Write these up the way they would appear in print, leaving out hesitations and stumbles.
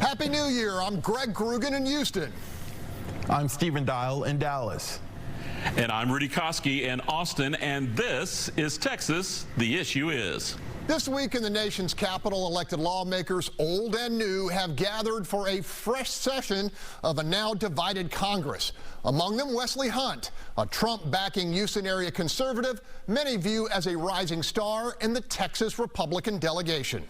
Happy New Year. I'm Greg Krugen in Houston. I'm Stephen Dial in Dallas. And I'm Rudy Koski in Austin, and this is Texas. The issue is. This week in the nation's capital, elected lawmakers, old and new, have gathered for a fresh session of a now divided Congress. Among them, Wesley Hunt, a Trump-backing Houston area conservative many view as a rising star in the Texas Republican delegation.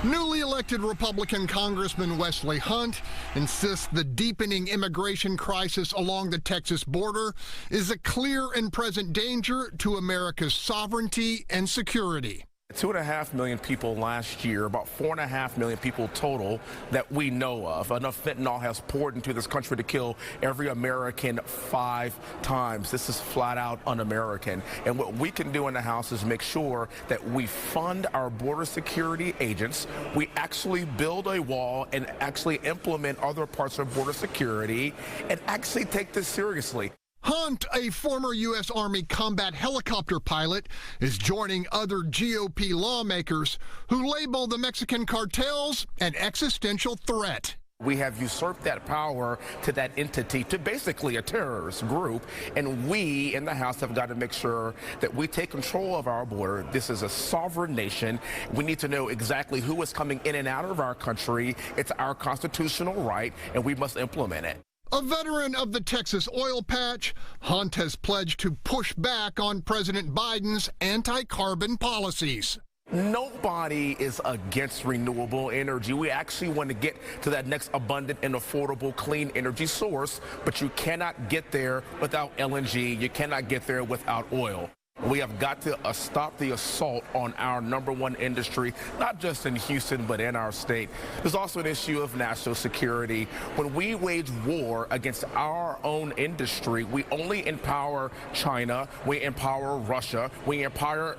Newly elected Republican Congressman Wesley Hunt insists the deepening immigration crisis along the Texas border is a clear and present danger to America's sovereignty and security. 2.5 million people last year, about 4.5 million people total that we know of. Enough fentanyl has poured into this country to kill every American 5 times. This is flat out un-American. And what we can do in the House is make sure that we fund our border security agents. We actually build a wall and actually implement other parts of border security and actually take this seriously. Hunt, a former U.S. Army combat helicopter pilot, is joining other GOP lawmakers who label the Mexican cartels an existential threat. We have usurped that power to that entity, to basically a terrorist group, and we in the House have got to make sure that we take control of our border. This is a sovereign nation. We need to know exactly who is coming in and out of our country. It's our constitutional right, and we must implement it. A veteran of the Texas oil patch, Hunt has pledged to push back on President Biden's anti-carbon policies. Nobody is against renewable energy. We actually want to get to that next abundant and affordable clean energy source, but you cannot get there without LNG. You cannot get there without oil. We have got to stop the assault on our #1 industry, not just in Houston, but in our state. There's also an issue of national security. When we wage war against our own industry, we only empower China, we empower Russia, we empower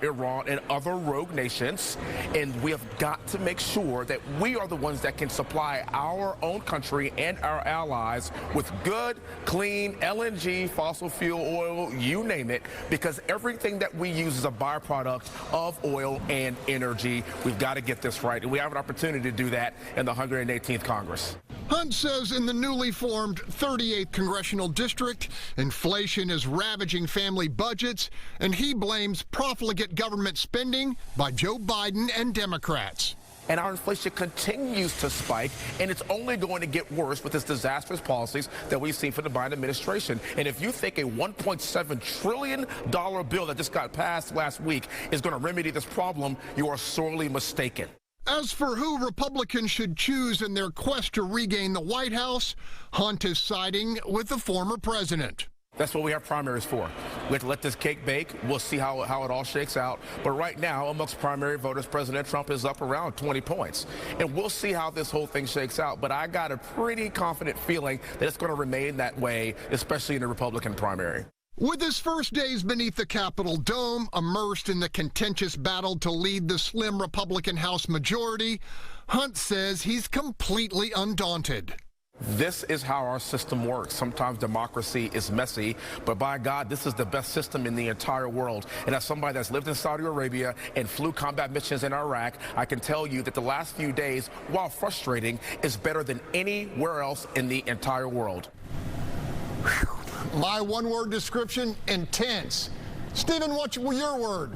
Iran and other rogue nations, and we have got to make sure that we are the ones that can supply our own country and our allies with good, clean LNG, fossil fuel oil, you name it, because everything that we use is a byproduct of oil and energy. We've got to get this right, and we have an opportunity to do that in the 118th Congress. Hunt says in the newly formed 38th Congressional District, inflation is ravaging family budgets, and he blames profligate government spending by Joe Biden and Democrats. And our inflation continues to spike, and it's only going to get worse with this disastrous policies that we've seen from the Biden administration. And if you think a $1.7 trillion bill that just got passed last week is going to remedy this problem, you are sorely mistaken. As for who Republicans should choose in their quest to regain the White House, Hunt is siding with the former president. That's what we have primaries for. We have to let this cake bake. We'll see how it all shakes out. But right now, amongst primary voters, President Trump is up around 20 points. And we'll see how this whole thing shakes out. But I got a pretty confident feeling that it's going to remain that way, especially in the Republican primary. With his first days beneath the Capitol dome, immersed in the contentious battle to lead the slim Republican House majority, Hunt says he's completely undaunted. This is how our system works. Sometimes democracy is messy, but by God, this is the best system in the entire world. And as somebody that's lived in Saudi Arabia and flew combat missions in Iraq, I can tell you that the last few days, while frustrating, is better than anywhere else in the entire world. My one-word description, intense. Stephen, what's your word?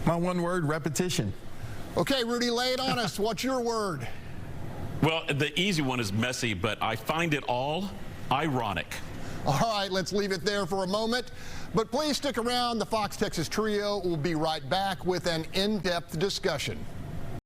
My one word, repetition. Okay, Rudy, lay it on us. What's your word? Well, the easy one is messy, but I find it all ironic. All right, let's leave it there for a moment. But please stick around. The Fox Texas Trio will be right back with an in-depth discussion.